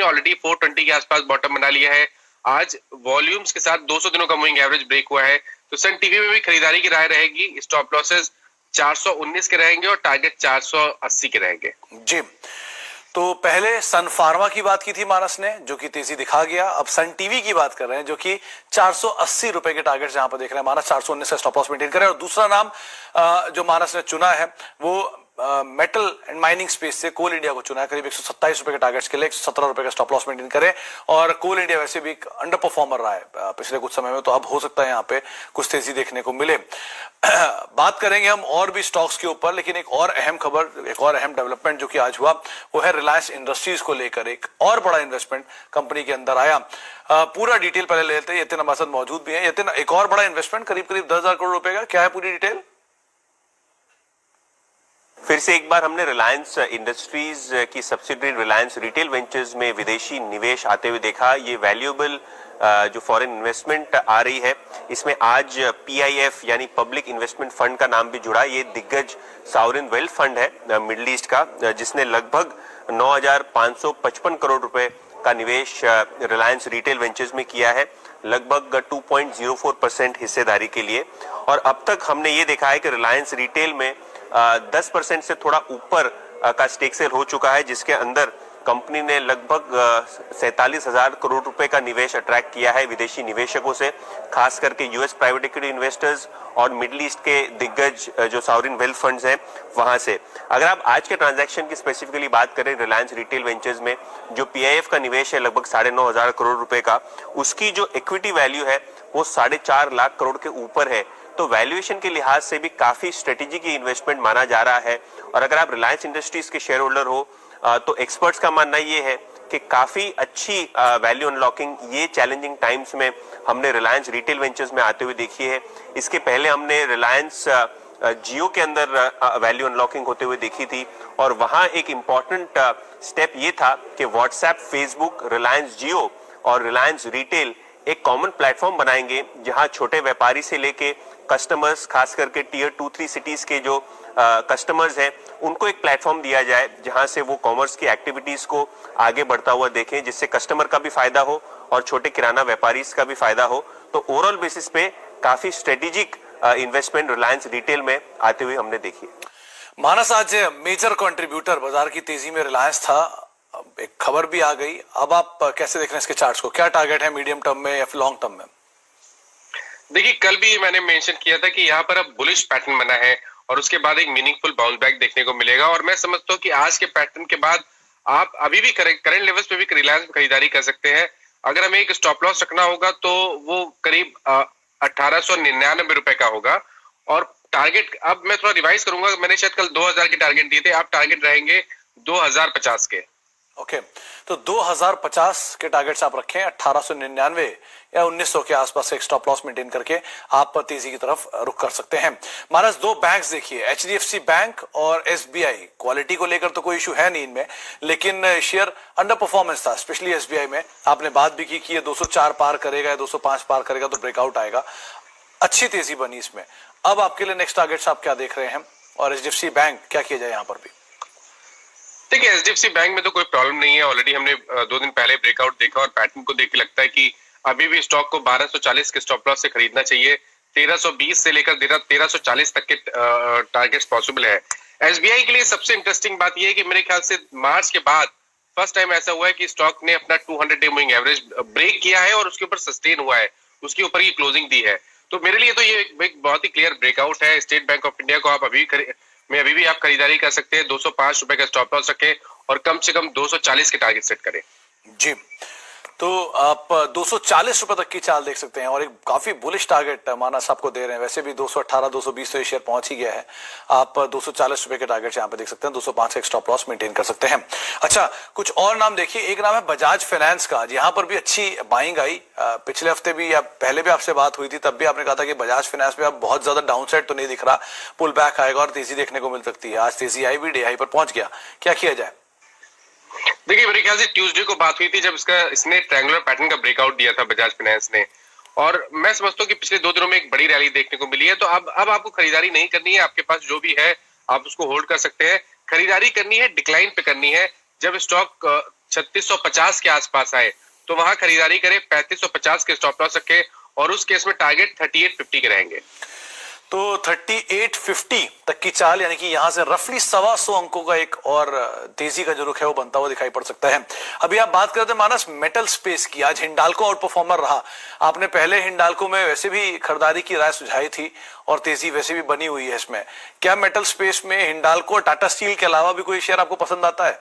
Already 420 के आसपास bottom बना लिया है। आज वॉल्यूम्स के साथ 200 दिनों का मूविंग एवरेज ब्रेक हुआ है। तो सन टीवी में भी खरीदारी की राय रहेगी। स्टॉप लॉसेस 419 के रहेंगे और टारगेट 480 के रहेंगे। जी, तो पहले सन फार्मा की बात की थी मानस ने, जो कि तेजी दिखा गया। अब सन टीवी की बात कर रहे हैं, जो कि 480 रुपए के टारगेट जहां पर देख रहे हैं मानस, 419 का स्टॉप लॉस मेंटेन करें। और दूसरा नाम जो मानस ने चुना है वो मेटल एंड माइनिंग स्पेस से कोल इंडिया को चुना है। करीब 127 रुपए के टारगेट्स के लिए 117 रुपए का स्टॉप लॉस मेंटेन करें। और कोल इंडिया वैसे भी अंडर परफॉर्मर रहा है पिछले कुछ समय में, तो अब हो सकता है यहाँ पे कुछ तेजी देखने को मिले। बात करेंगे हम और भी स्टॉक्स के ऊपर, लेकिन एक और अहम खबर, एक और अहम डेवलपमेंट जो कि आज हुआ, वो है रिलायंस इंडस्ट्रीज को लेकर एक और बड़ा इन्वेस्टमेंट कंपनी के अंदर आया। पूरा डिटेल पहले लेते हैं। यतिन हमारे साथ मौजूद भी है। यतिन, एक और बड़ा इन्वेस्टमेंट करीब 10,000 करोड़ रुपए का, क्या है पूरी डिटेल? फिर से एक बार हमने रिलायंस इंडस्ट्रीज की सब्सिडरी रिलायंस रिटेल वेंचर्स में विदेशी निवेश आते हुए देखा। ये वैल्यूएबल जो फॉरेन इन्वेस्टमेंट आ रही है, इसमें आज PIF यानी पब्लिक इन्वेस्टमेंट फंड का नाम भी जुड़ा। ये दिग्गज सॉवरेन वेल्थ फंड है मिडिल ईस्ट का, जिसने लगभग 9,555 करोड़ रुपए का निवेश रिलायंस रिटेल वेंचर्स में किया है, लगभग 2.04% हिस्सेदारी के लिए। और अब तक हमने ये देखा है कि रिलायंस रिटेल में 10% से थोड़ा ऊपर का स्टेक सेल हो चुका है, जिसके अंदर कंपनी ने लगभग 47,000 करोड़ रुपए का निवेश अट्रैक्ट किया है विदेशी निवेशकों से, खास करके यूएस प्राइवेट इक्विटी इन्वेस्टर्स और मिडिल ईस्ट के दिग्गज जो सॉवरेन वेल्थ फंड्स हैं वहां से। अगर आप आज के ट्रांजैक्शन की स्पेसिफिकली बात करें रिलायंस रिटेल वेंचर्स में, जो PIF का निवेश है लगभग 9,500 करोड़ रुपए का, उसकी जो इक्विटी वैल्यू है वो 4.5 लाख करोड़ के ऊपर है। तो वैल्यूएशन के लिहाज से भी काफी स्ट्रेटेजिक इन्वेस्टमेंट माना जा रहा है। और अगर आप रिलायंस इंडस्ट्रीज के शेयर होल्डर हो तो एक्सपर्ट्स का मानना ये है कि काफी अच्छी वैल्यू अनलॉकिंग ये चैलेंजिंग टाइम्स में हमने रिलायंस रिटेल वेंचर्स में आते हुए देखी है। इसके पहले हमने रिलायंस जियो के अंदर वैल्यू अनलॉकिंग होते हुए देखी थी, और वहां एक इंपॉर्टेंट स्टेप ये था कि व्हाट्सएप, फेसबुक, रिलायंस जियो और रिलायंस रिटेल एक कॉमन प्लेटफॉर्म बनाएंगे, जहां छोटे व्यापारी से लेके कस्टमर्स, खास करके टियर 2-3 सिटीज के जो कस्टमर्स हैं, उनको एक प्लेटफॉर्म दिया जाए जहां से वो कॉमर्स की एक्टिविटीज को आगे बढ़ता हुआ देखें, जिससे कस्टमर का भी फायदा हो और छोटे किराना व्यापारी का भी फायदा हो। तो ओवरऑल बेसिस पे काफी स्ट्रेटेजिक इन्वेस्टमेंट रिलायंस रिटेल में आते हुए हमने देखी। मानस, आज मेजर कंट्रीब्यूटर बाजार की तेजी में रिलायंस था, एक खबर भी आ गई। अब आप कैसे देख रहे हैं इसके चार्ट्स को? क्या टारगेट है मीडियम टर्म में या फिर लॉन्ग टर्म में? देखिए, कल भी मैंने मेंशन किया था कि यहाँ पर अब बुलिश पैटर्न बना है और उसके बाद एक मीनिंगफुल बाउंस बैक देखने को मिलेगा। और मैं समझता हूँ कि आज के पैटर्न के बाद आप अभी भी करंट लेवल्स पे भी रिलायंस में खरीदारी कर सकते हैं। अगर हमें एक स्टॉप लॉस रखना होगा तो वो करीब 1899 रुपए का होगा। और टारगेट अब मैं थोड़ा रिवाइज करूंगा, मैंने शायद कल 2000 के टारगेट दिए थे, अब टारगेट रहेंगे 2050 के। ओके, तो 2050 के टारगेट्स आप रखें, 1899 या 1900 के आसपास एक स्टॉप लॉस मेंटेन करके आप तेजी की तरफ रुख कर सकते हैं। महाराज, दो बैंक्स देखिए, HDFC बैंक और SBI, क्वालिटी को लेकर तो कोई इशू है नहीं इनमें, लेकिन शेयर अंडर परफॉर्मेंस था, स्पेशली SBI में। आपने बात भी की कि ये 204 पार करेगा या 205 पार करेगा तो ब्रेकआउट आएगा। अच्छी तेजी बनी इसमें। अब आपके लिए नेक्स्ट टारगेट्स आप क्या देख रहे हैं, और HDFC बैंक क्या किया जाए यहाँ पर भी? देखिए, HDFC बैंक में तो कोई प्रॉब्लम नहीं है। ऑलरेडी हमने 2 दिन पहले ब्रेकआउट देखा और पैटर्न को देख के लगता है कि अभी भी स्टॉक को 1240 के स्टॉप लॉस से खरीदना चाहिए। 1320 से लेकर 1340 तक के टारगेट्स पॉसिबल है। SBI के लिए सबसे इंटरेस्टिंग बात यह है कि मेरे ख्याल से मार्च के बाद फर्स्ट टाइम ऐसा हुआ है कि स्टॉक ने अपना 200 डे मूविंग एवरेज ब्रेक किया है और उसके ऊपर सस्टेन हुआ है, उसके ऊपर ही क्लोजिंग दी है। तो मेरे लिए तो ये एक बहुत ही क्लियर ब्रेकआउट है। स्टेट बैंक ऑफ इंडिया को आप अभी भी आप खरीदारी कर सकते हैं। 205 रुपए का स्टॉप लॉस रखें और कम से कम 240 के टारगेट सेट करें। जी, तो आप 240 रुपए तक की चाल देख सकते हैं और एक काफी बुलिश टारगेट मानस आपको दे रहे हैं। वैसे भी 218 220 तो ये शेयर पहुंच ही गया है। आप 240 रुपए के टारगेट यहाँ पे देख सकते हैं। 205 का एक स्टॉप लॉस मेंटेन कर सकते हैं। अच्छा, कुछ और नाम देखिए। एक नाम है बजाज फाइनेंस का। यहाँ पर भी अच्छी बाइंग आई। पिछले हफ्ते भी या पहले भी आपसे बात हुई थी, तब भी आपने कहा था कि बजाज फाइनेंस में अब बहुत ज्यादा डाउनसाइड तो नहीं दिख रहा, पुल बैक आएगा और तेजी देखने को मिल सकती है। आज तेजी आई भी, डे हाई पर पहुंच गया। क्या किया जाए? देखिए, मेरे ख्याल से ट्यूसडे को बात हुई थी जब इसने ट्रायंगुलर पैटर्न का ब्रेकआउट दिया था बजाज फाइनेंस ने, और मैं समझता हूँ कि पिछले 2 दिनों में एक बड़ी रैली देखने को मिली है। तो अब आपको खरीदारी नहीं करनी है। आपके पास जो भी है आप उसको होल्ड कर सकते हैं। खरीदारी करनी है डिक्लाइन पे करनी है। जब स्टॉक 3650 के आसपास आए तो वहां खरीदारी करें। 3550 के स्टॉप लॉस रखे और उस केस में टारगेट 3850 के रहेंगे। तो 3850 तक की चाल, यानी कि यहां से रफली 125 अंकों का एक और तेजी का जो रुख है वो बनता हुआ दिखाई पड़ सकता है। अभी आप बात करते हैं मानस मेटल स्पेस की, आज हिंडाल्को आउट परफॉर्मर रहा। आपने पहले हिंडाल्को में वैसे भी खरीदारी की राय सुझाई थी और तेजी वैसे भी बनी हुई है इसमें। क्या मेटल स्पेस में हिंडाल्को और टाटा स्टील के अलावा भी कोई शेयर आपको पसंद आता है?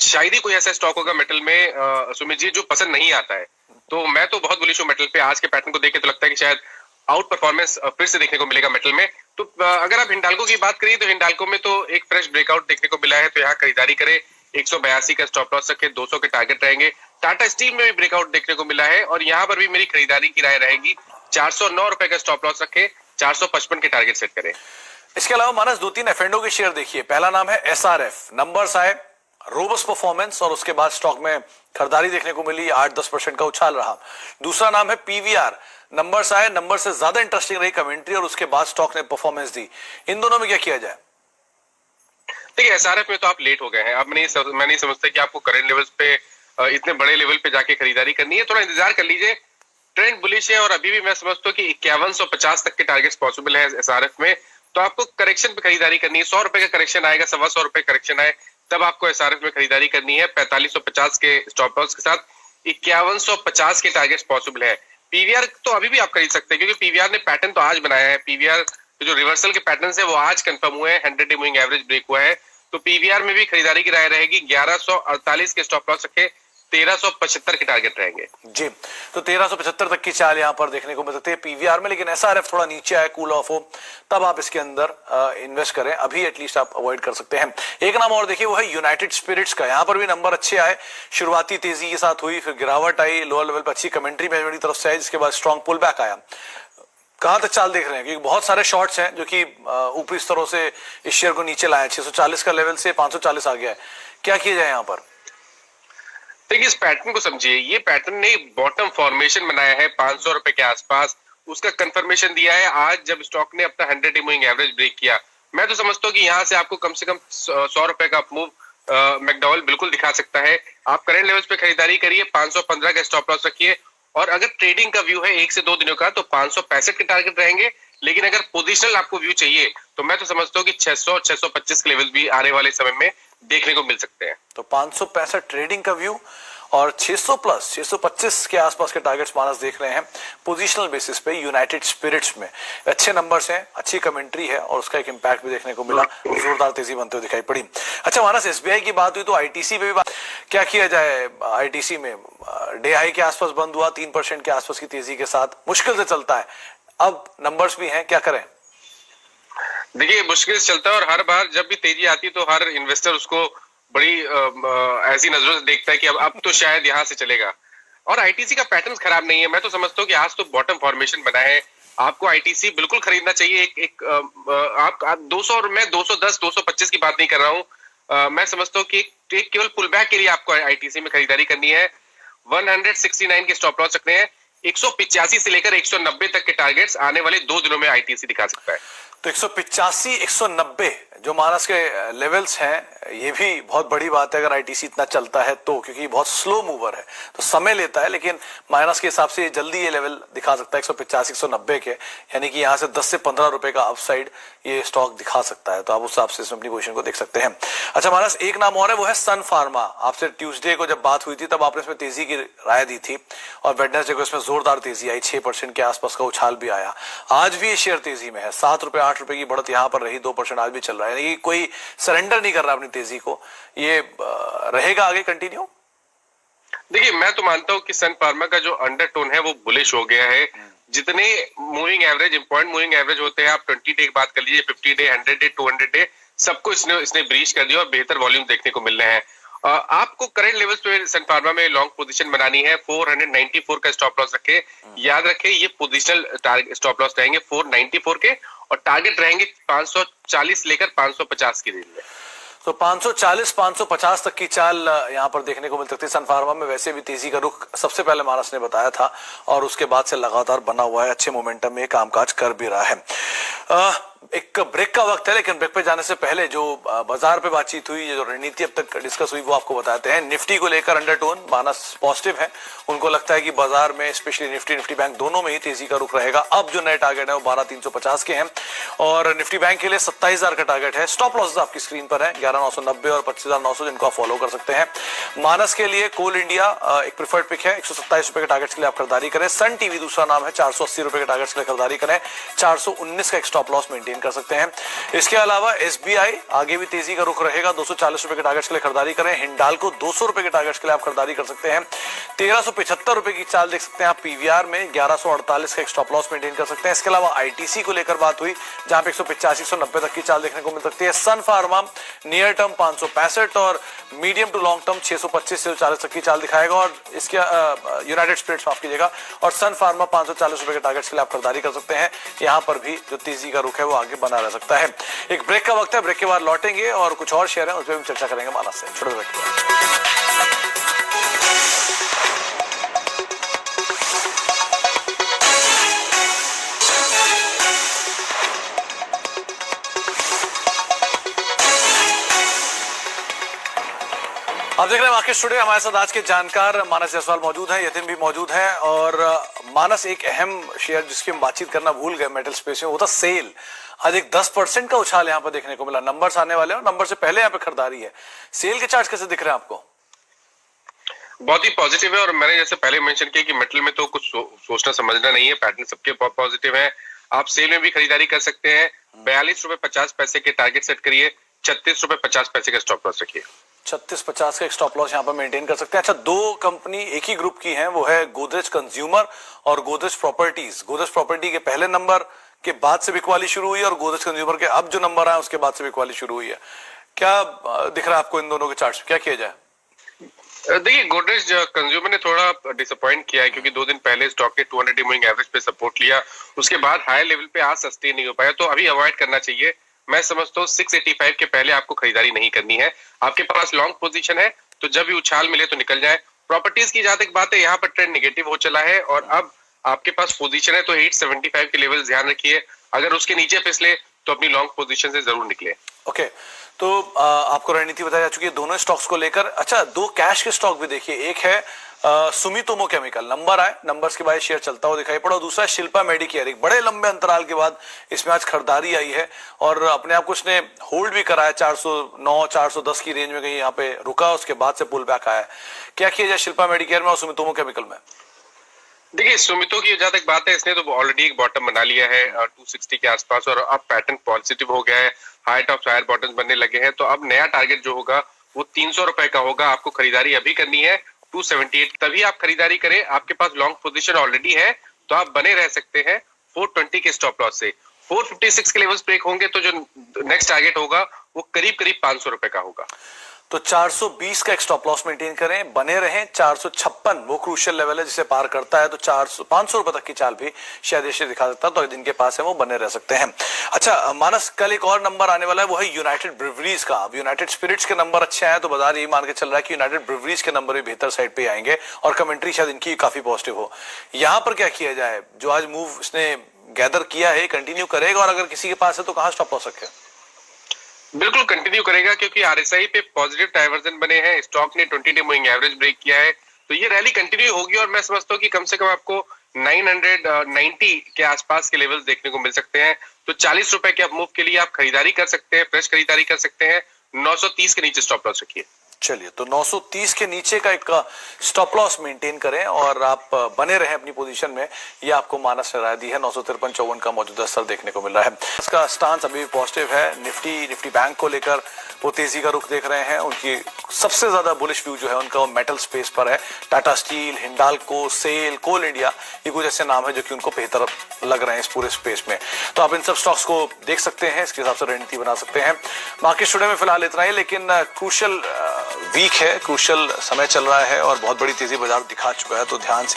शायद ही कोई ऐसा स्टॉक होगा मेटल में सुमित जी जो पसंद नहीं आता है। तो मैं तो बहुत बुलिश हूँ मेटल पे। आज के पैटर्न को देख के तो लगता है कि शायद आउट परफॉर्मेंस फिर से देखने को मिलेगा मेटल में। तो अगर आप हिंडाल्को की बात करिए तो हिंडाल्को में तो एक फ्रेश ब्रेकआउट देखने को मिला है, तो यहाँ खरीदारी करें। 182 का स्टॉप लॉस रखे, 200 के टारगेट रहेंगे। टाटा स्टील में भी ब्रेकआउट देखने को मिला है और यहाँ पर भी मेरी खरीदारी की राय रहेगी। 409 रुपए का स्टॉप लॉस रखे, 455 के टारगेट सेट करें। इसके अलावा मानस 2-3 एफएनडो के शेयर देखिए। पहला नाम है एसआरएफ, नंबर्स आए, रोबस्ट परफॉर्मेंस और उसके बाद स्टॉक में खरीदारी देखने को मिली, 8-10% का उछाल रहा। दूसरा नाम है पीवीआर, नंबर्स आए, नंबर से ज्यादा इंटरेस्टिंग रही कमेंट्री और उसके बाद स्टॉक ने परफॉर्मेंस दी। इन दोनों में क्या किया जाए? देखिए एसआरएफ में तो आप लेट हो गए हैं। अब मैं नहीं समझता कि आपको करंट लेवल्स पे इतने बड़े लेवल पे जाके खरीदारी करनी है। थोड़ा इंतजार कर लीजिए, ट्रेंड बुलिश है और अभी भी मैं समझता हूँ कि 5150 तक के टारगेट्स पॉसिबल है एसआरएफ में। तो आपको करेक्शन पे खरीदारी करनी है। 100 रुपए का करेक्शन आएगा, 125 रुपए करेक्शन आए तब आपको एसआरएफ में खरीदारी करनी है। 4550 के स्टॉप लॉस के साथ 5150 के टारगेट्स पॉसिबल है। पीवीआर तो अभी भी आप खरीद सकते हैं क्योंकि पीवीआर ने पैटर्न तो आज बनाया है। पीवीआर जो रिवर्सल के पैटर्न है वो आज कंफर्म हुए हैं, 100 डे मूविंग एवरेज ब्रेक हुआ है। तो पीवीआर में भी खरीदारी की राय रहेगी। 1148 के स्टॉप लॉस रखे, 1375 के टारगेट रहेंगे जी। तो 1375 तक की चाल यहां पर देखने को मिल सकती है पीवीआर में, लेकिन एसआरएफ थोड़ा नीचे आए, कूल ऑफ हो तब आप इसके अंदर इन्वेस्ट करें। अभी एटलीस्ट आप अवॉइड कर सकते हैं। एक नाम और देखिए, वो है यूनाइटेड स्पिरिट्स का। यहां पर भी नंबर अच्छे आए, शुरुआती तेजी के साथ हुई, फिर गिरावट आई, लोअर लेवल पर अच्छी कमेंट्री मैनेजमेंट की तरफ से आई, जिसके बाद स्ट्रॉन्ग पुल बैक आया। कहां तक चाल देख रहे हैं? क्योंकि बहुत सारे शॉर्ट्स हैं जो कि ऊपरी स्तरों से इस शेयर को नीचे लाए। 640 का लेवल से 540 आ गया है। क्या किया जाए यहां पर? देखिए इस पैटर्न को समझिए। ये पैटर्न ने बॉटम फॉर्मेशन बनाया है 500 रुपए के आसपास, उसका कंफर्मेशन दिया है आज जब स्टॉक ने अपना 100 डे मूविंग एवरेज ब्रेक किया। मैं तो समझता हूँ कि यहाँ से आपको कम से कम 100 रुपए का अपमूव मैकडॉवेल बिल्कुल दिखा सकता है। आप करंट लेवल्स पे खरीदारी करिए, 515 का स्टॉप लॉस रखिए और अगर ट्रेडिंग का व्यू है 1 से 2 दिनों का तो 565 के टारगेट रहेंगे। लेकिन अगर पोजिशनल आपको व्यू चाहिए तो मैं तो समझता हूँ कि 600-625 के लेवल भी आने वाले समय में देखने को मिल सकते हैं। तो 565 ट्रेडिंग का व्यू और 600 प्लस 625 के आसपास के टारगेट्स मानस देख रहे हैं पोजीशनल बेसिस पे यूनाइटेड स्पिरिट्स में। अच्छे नंबर्स हैं, अच्छी कमेंट्री है और उसका एक इंपैक्ट भी देखने को मिला, जोरदार तेजी बनते हुए दिखाई पड़ी। अच्छा मानस, एसबीआई की बात हुई तो आईटीसी पे भी बात, क्या किया जाए? आईटीसी में डे हाई के आसपास बंद हुआ, 3% के आसपास की तेजी के साथ, मुश्किल से चलता है। अब नंबर्स भी हैं, क्या करें? देखिए मुश्किल से चलता है और हर बार जब भी तेजी आती है तो हर इन्वेस्टर उसको बड़ी ऐसी नजरों से देखता है कि अब तो शायद यहाँ से चलेगा। और आईटीसी का पैटर्न खराब नहीं है। मैं तो समझता हूँ कि आज तो बॉटम फॉर्मेशन बना है, आपको आईटीसी बिल्कुल खरीदना चाहिए। आप 200 और मैं 210 225 की बात नहीं कर रहा हूँ। मैं समझता हूँ कि एक केवल पुल बैक के लिए आपको आईटीसी में खरीदारी करनी है। 169 के स्टॉप लॉस रखने हैं। 185 से लेकर 190 तक के टारगेट्स आने वाले 2 दिनों में आईटीसी दिखा सकता है। तो 185 190 जो मानस के लेवल्स हैं, ये भी बहुत बड़ी बात है अगर आईटीसी इतना चलता है तो, क्योंकि बहुत स्लो मूवर है तो समय लेता है। लेकिन माइनस के हिसाब से जल्दी ये लेवल दिखा सकता है 185 190 के, यानी कि यहाँ से 10 से 15 रुपए का अपसाइड ये स्टॉक दिखा सकता है। तो आप उस हिसाब से अपनी पोजीशन को देख सकते हैं। अच्छा मानस, एक नाम और है, वो है सन फार्मा। आपसे ट्यूसडे को जब बात हुई थी तब आपने इसमें तेजी की राय दी थी और वेडनेसडे को इसमें जोरदार तेजी आई, 6% के आसपास का उछाल भी आया। आज भी ये शेयर तेजी में है, 7 रुपए 8 रुपए की बढ़त यहाँ पर रही, 2% आज भी चल रहा है, यानी कि कोई सरेंडर नहीं कर रहा अपनी तेजी को। ये रहेगा आगे कंटिन्यू? देखिए मैं तो मानता हूँ कि सन फार्मा का जो अंडरटोन है वो बुलिश हो गया है। जितने moving average, important moving average होते हैं, आप 20 डे की बात कर लीजिए, 50 डे, 100 डे, 200 डे, सबको इसने ब्रीच कर दिया और बेहतर वॉल्यूम देखने को मिल रहे हैं। आपको करंट लेवल्स पे सन फार्मा में लॉन्ग पोजीशन बनानी है। 494 का स्टॉप लॉस रखे, याद रखें ये पोजीशनल टारगेट स्टॉप लॉस रहेंगे 494 के और टारगेट रहेंगे 540 लेकर 550 की रेंज में। तो 540 550 तक की चाल यहाँ पर देखने को मिल सकती है। सन फार्मा में वैसे भी तेजी का रुख सबसे पहले मानस ने बताया था और उसके बाद से लगातार बना हुआ है, अच्छे मोमेंटम में कामकाज कर भी रहा है। एक ब्रेक का वक्त है, लेकिन ब्रेक पे जाने से पहले जो बाजार पे बातचीत हुई, जो रणनीति अब तक डिस्कस हुई, वो आपको बताते हैं। निफ्टी को लेकर अंडरटोन मानस पॉजिटिव है, उनको लगता है कि बाजार में स्पेशली निफ्टी बैंक दोनों में ही तेजी का रुख रहेगा। अब जो नए टारगेट है वो 12,350 के हैं और निफ्टी बैंक के लिए 27,000 का टारगेट है। स्टॉप लॉसेस आपकी स्क्रीन पर है 11,990 और 25,900, जिनको आप फॉलो कर सकते हैं। मानस के लिए कोल इंडिया एक प्रिफर्ड पिक है, 127 रुपए के टारगेट के लिए आप खरीदारी करें। सन टीवी दूसरा नाम है, 480 रुपए के टारगेट के लिए खरीदारी करें, 419 का एक स्टॉप लॉस मेंटेन कर सकते हैं। इसके अलावा एसबीआई आगे भी तेजी का रुख रहेगा, 240 रुपए के टारगेट के लिए खरीदारी करें। हिंडाल्को 200 रुपए के टारगेट के लिए आप खरीदारी कर सकते हैं। 1375 रुपए की चाल देख सकते हैं आप पीवीआर में, 1148 का एक स्टॉप लॉस मेंटेन कर सकते हैं। इसके अलावा आईटीसी को लेकर बात हुई, जहां पे 185-190 तक की चाल देखने को मिल सकती है। सन फार्मा नियर टर्म 565 और मीडियम टू लॉन्ग टर्म 625 से 40 तक की चाल दिखाएगा। और इसके यूनाइटेड स्पिरिट्स माफ कीजिएगा, और सन फार्मा 540 रुपए के टारगेट के लिए आप खरीदारी कर सकते हैं। यहां पर भी जो तेजी का रुख है वो आगे बना रह सकता है। एक ब्रेक का वक्त है, ब्रेक के बाद लौटेंगे और कुछ और शेयर है उस पर हम चर्चा करेंगे मानस से। छोटे ब्रेक के बाद। आप देख रहे हैं मार्केट टुडे, हमारे साथ आज के जानकार मानस जायसवाल मौजूद हैं, यतिन भी मौजूद हैं। और मानस, एक अहम शेयर जिसकी हम बातचीत करना भूल गए मेटल स्पेस में, वो था सेल। आज एक 10% का उछाल यहाँ पर देखने को मिला। नंबर्स आने वाले हैं और नंबर से पहले यहाँ पे खरीदारी है। सेल के चार्ट कैसे दिख रहे हैं आपको? बहुत ही पॉजिटिव है और मैंने जैसे पहले मेंशन किया कि मेटल में तो कुछ सोचना समझना नहीं है, पैटर्न सबके बहुत पॉजिटिव है। आप सेल में भी खरीदारी कर सकते हैं। 42 रुपए 50 पैसे के टारगेट सेट करिए, 36 रुपए 50 पैसे का स्टॉप लॉस रखिए। 3650 का एक स्टॉप लॉस यहाँ पर मेंटेन कर सकते हैं। अच्छा, दो कंपनी एक ही ग्रुप की हैं, वो है गोदरेज कंज्यूमर और गोदरेज प्रॉपर्टीज। गोदरेज प्रॉपर्टी के पहले नंबर के बाद से बिकवाली शुरू हुई है और गोदरेज कंज्यूमर के अब जो नंबर आए उसके बाद से बिकवाली शुरू हुई है। क्या दिख रहा है आपको इन दोनों के चार्ट्स? क्या किया जाए? देखिए, गोदरेज कंज्यूमर ने थोड़ा डिसअपॉइंट किया है क्योंकि 2 दिन पहले स्टॉक के 200 डे मूविंग एवरेज पे सपोर्ट लिया, उसके बाद हाई लेवल पे आज सस्टेन नहीं हो पाया, तो अभी अवॉइड करना चाहिए। मैं समझता हूँ 685 के पहले आपको खरीदारी नहीं करनी है। आपके पास लॉन्ग पोजीशन है तो जब भी उछाल मिले तो निकल जाए। प्रॉपर्टीज की जहां तक बात है, यहाँ पर ट्रेंड नेगेटिव हो चला है और अब आपके पास पोजीशन है तो 875 के लेवल ध्यान रखिए। अगर उसके नीचे फिसले तो अपनी लॉन्ग पोजीशन से जरूर निकले। ओके, तो आपको रणनीति बताई जा चुकी है दोनों स्टॉक्स को लेकर। अच्छा, दो कैश के स्टॉक भी देखिए, एक है सुमितोमो केमिकल, नंबर आए, नंबर्स के बाद शेयर चलता हुआ दिखाई पड़ा। दूसरा है शिल्पा मेडिकेयर, एक बड़े लंबे अंतराल के बाद इसमें आज खरीदारी आई है और अपने आप को उसने होल्ड भी कराया 409 410 की रेंज में, कहीं यहाँ पे रुका, उसके बाद से पुल बैक आया है। क्या किया जाए शिल्पा मेडिकेयर में और सुमितोमो केमिकल में? देखिए, सुमितो की जहां तक बात है, इसने तो ऑलरेडी एक बॉटम बना लिया है 260 के आसपास और अब पैटर्न पॉजिटिव हो गया है, हाइट ऑफ हायर बॉटम्स बनने लगे हैं। तो अब नया टारगेट जो होगा वो 300 रुपए का होगा। आपको खरीदारी अभी करनी है 278, तभी आप खरीदारी करें। आपके पास लॉन्ग पोजीशन ऑलरेडी है तो आप बने रह सकते हैं 420 के स्टॉप लॉस से। 456 के लेवल्स ब्रेक होंगे तो जो नेक्स्ट टारगेट होगा वो करीब करीब 500 रुपए का होगा। तो 420 का एक स्टॉप लॉस मेंटेन करें, बने रहें। 456 वो क्रूशियल लेवल है, जिसे पार करता है तो 500 रुपए तक की चाल भी शायद ये दिखा सकता है, तो जिनके पास है वो बने रह सकते हैं। अच्छा मानस, कल एक और नंबर आने वाला है, वो है यूनाइटेड ब्रिवरीज का। अब यूनाइटेड स्पिरिट्स के नंबर अच्छे आए तो बाजार यही मान के चल रहा है कि यूनाइटेड ब्रिवरीज के नंबर भी बेहतर साइड पे आएंगे और कमेंट्री शायद इनकी काफी पॉजिटिव हो। यहां पर क्या किया जाए? जो आज मूव इसने गैदर किया है कंटिन्यू करेगा और अगर किसी के पास है तो कहां स्टॉप लॉस रखे? बिल्कुल कंटिन्यू करेगा क्योंकि आरएसआई पे पॉजिटिव डाइवर्जन बने हैं। स्टॉक ने 20 डे मूविंग एवरेज ब्रेक किया है तो ये रैली कंटिन्यू होगी और मैं समझता हूँ कि कम से कम आपको 990 के आसपास के लेवल्स देखने को मिल सकते हैं। तो 40 रुपए के मूव के लिए आप खरीदारी कर सकते हैं, फ्रेश खरीदारी कर सकते हैं। 930 के नीचे स्टॉप लॉस रखिए। चलिए, तो 930 के नीचे का एक स्टॉप लॉस मेंटेन करें और आप बने रहें अपनी पोजीशन में, ये आपको मानस ने राय दी है। 953.54 का मौजूदा स्तर देखने को मिल रहा है। इसका स्टांस अभी भी पॉजिटिव है। निफ्टी बैंक को लेकर वो तेजी का रुख देख रहे हैं। उनकी सबसे ज्यादा बुलिश व्यू जो है उनका मेटल स्पेस पर है। टाटा स्टील, हिंडाल्को, सेल, कोल इंडिया, ये कुछ ऐसे नाम है जो कि उनको बेहतर लग रहे हैं इस पूरे स्पेस में। तो आप इन सब स्टॉक्स को देख सकते हैं, इसके हिसाब से रणनीति बना सकते हैं। मार्केट टुडे में फिलहाल इतना ही, लेकिन क्रूशियल वीक है, क्रूशियल समय चल रहा है और बहुत बड़ी तेजी बाजार दिखा चुका है, तो ध्यान से